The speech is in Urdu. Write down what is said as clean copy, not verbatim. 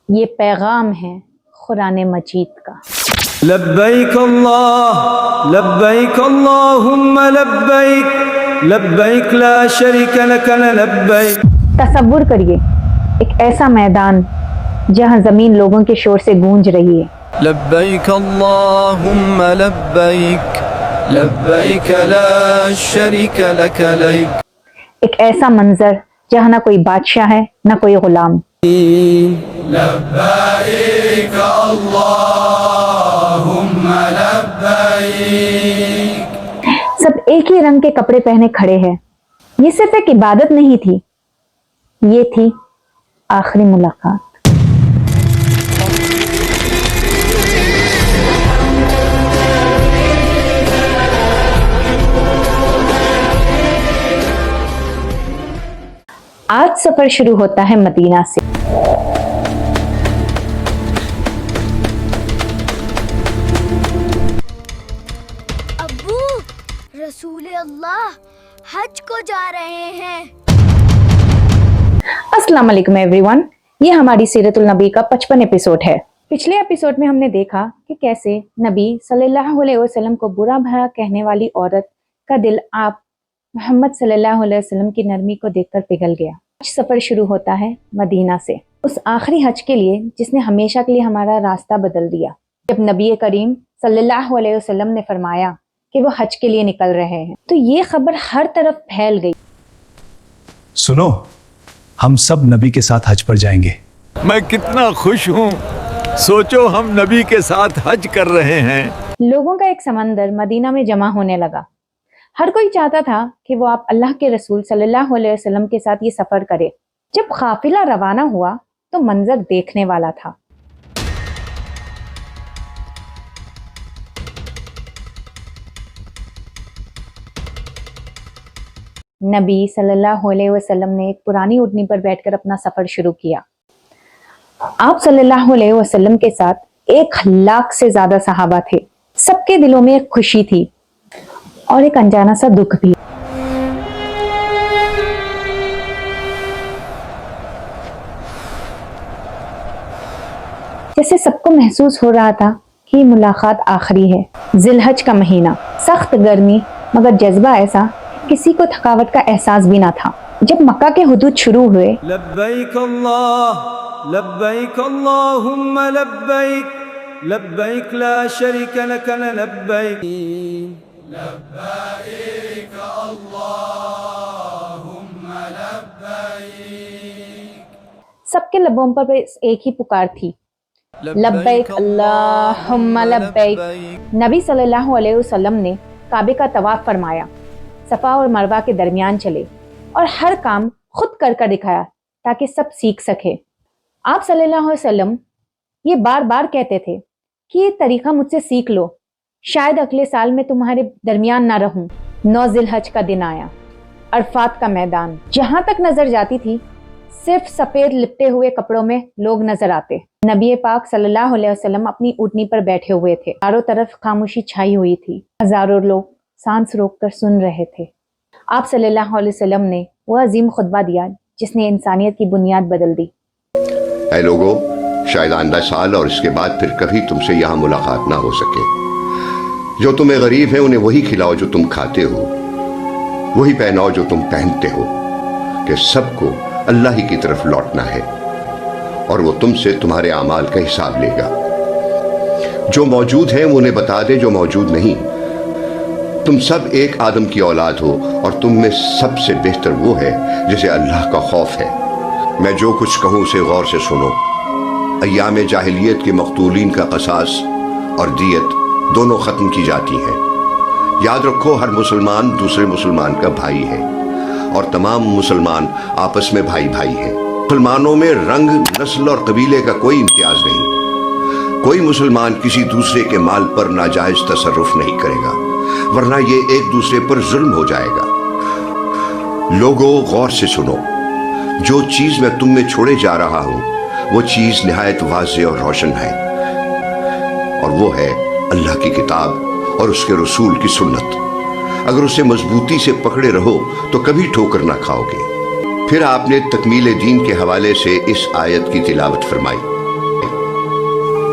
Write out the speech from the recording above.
یہ پیغام ہے قرآن مجید کا۔ لبیک لبیک اللہم لبیک لبیک لا شریک لک لبیک۔ تصور کریے ایک ایسا میدان جہاں زمین لوگوں کے شور سے گونج رہی ہے۔ لبیک اللہم لبیک لبیک لا شریک لک لبیک۔ ایک ایسا منظر جہاں نہ کوئی بادشاہ ہے نہ کوئی غلام۔ لبیک اللہم لبیک۔ سب ایک ہی رنگ کے کپڑے پہنے کھڑے ہیں۔ یہ صرف ایک عبادت نہیں تھی، یہ تھی آخری ملاقات۔ آج سفر شروع ہوتا ہے مدینہ سے۔ ابو، رسول اللہ حج کو جا رہے ہیں۔ السلام علیکم ایوری ون، یہ ہماری سیرت النبی کا 55 ایپیسوڈ ہے۔ پچھلے ایپیسوڈ میں ہم نے دیکھا کہ کیسے نبی صلی اللہ علیہ وسلم کو برا بھلا کہنے والی عورت کا دل آپ محمد صلی اللہ علیہ وسلم کی نرمی کو دیکھ کر پگھل گیا۔ آج سفر شروع ہوتا ہے مدینہ سے، اس آخری حج کے لیے جس نے ہمیشہ کے لیے ہمارا راستہ بدل دیا۔ جب نبی کریم صلی اللہ علیہ وسلم نے فرمایا کہ وہ حج کے لیے نکل رہے ہیں تو یہ خبر ہر طرف پھیل گئی۔ سنو، ہم سب نبی کے ساتھ حج پر جائیں گے۔ میں کتنا خوش ہوں، سوچو ہم نبی کے ساتھ حج کر رہے ہیں۔ لوگوں کا ایک سمندر مدینہ میں جمع ہونے لگا۔ ہر کوئی چاہتا تھا کہ وہ آپ اللہ کے رسول صلی اللہ علیہ وسلم کے ساتھ یہ سفر کرے۔ جب قافلہ روانہ ہوا تو منظر دیکھنے والا تھا۔ نبی صلی اللہ علیہ وسلم نے ایک پرانی اونٹنی پر بیٹھ کر اپنا سفر شروع کیا۔ آپ صلی اللہ علیہ وسلم کے ساتھ 1,00,000 سے زیادہ صحابہ تھے۔ سب کے دلوں میں ایک خوشی تھی اور ایک انجانا سا دکھ بھی۔ جیسے سب کو محسوس ہو رہا تھا کہ یہ ملاقات آخری ہے۔ ذی الحج کا مہینہ، سخت گرمی، مگر جذبہ ایسا کسی کو تھکاوٹ کا احساس بھی نہ تھا۔ جب مکہ کے حدود شروع ہوئے، لبیک لبیک اللہم لبیک لبیک لا شریک لک لبیک لبیک اللہم لبیک۔ سب کے لبوں پر ایک ہی پکار تھی، لبیک اللہم لبیک۔ نبی صلی اللہ علیہ وسلم نے کعبے کا طواف فرمایا، صفا اور مروہ کے درمیان چلے اور ہر کام خود کر کر دکھایا تاکہ سب سیکھ سکے۔ آپ صلی اللہ علیہ وسلم یہ بار بار کہتے تھے کہ یہ طریقہ مجھ سے سیکھ لو، شاید اگلے سال میں تمہارے درمیان نہ رہوں۔ 9 ذی الحج کا دن آیا، عرفات کا میدان، جہاں تک نظر جاتی تھی صرف سفید لپٹے ہوئے کپڑوں میں لوگ نظر آتے۔ نبی پاک صلی اللہ علیہ وسلم اپنی اونٹنی پر بیٹھے ہوئے تھے۔ چاروں طرف خاموشی چھائی ہوئی تھی، ہزاروں لوگ سانس روک کر سن رہے تھے۔ آپ صلی اللہ علیہ وسلم نے وہ عظیم خطبہ دیا جس نے انسانیت کی بنیاد بدل دی۔ اے لوگو، شاید آئندہ سال اور اس کے بعد پھر کبھی تم سے یہاں ملاقات نہ ہو سکے۔ جو تمہیں غریب ہیں انہیں وہی کھلاؤ جو تم کھاتے ہو، وہی پہناؤ جو تم پہنتے ہو، کہ سب کو اللہ ہی کی طرف لوٹنا ہے اور وہ تم سے تمہارے اعمال کا حساب لے گا۔ جو موجود ہیں وہ انہیں بتا دے جو موجود نہیں۔ تم سب ایک آدم کی اولاد ہو اور تم میں سب سے بہتر وہ ہے جسے اللہ کا خوف ہے۔ میں جو کچھ کہوں اسے غور سے سنو۔ ایام جاہلیت کے مقتولین کا قصاص اور دیت دونوں ختم کی جاتی ہیں۔ یاد رکھو، ہر مسلمان دوسرے مسلمان کا بھائی ہے اور تمام مسلمان آپس میں بھائی بھائی ہیں۔ مسلمانوں میں رنگ، نسل اور قبیلے کا کوئی امتیاز نہیں۔ کوئی مسلمان کسی دوسرے کے مال پر ناجائز تصرف نہیں کرے گا، ورنہ یہ ایک دوسرے پر ظلم ہو جائے گا۔ لوگوں، غور سے سنو، جو چیز میں تم میں چھوڑے جا رہا ہوں وہ چیز نہایت واضح اور روشن ہے، اور وہ ہے اللہ کی کتاب اور اس کے رسول کی سنت۔ اگر اسے مضبوطی سے پکڑے رہو تو کبھی ٹھوکر نہ کھاؤ گے۔ پھر آپ نے تکمیل دین کے حوالے سے اس آیت کی تلاوت فرمائی،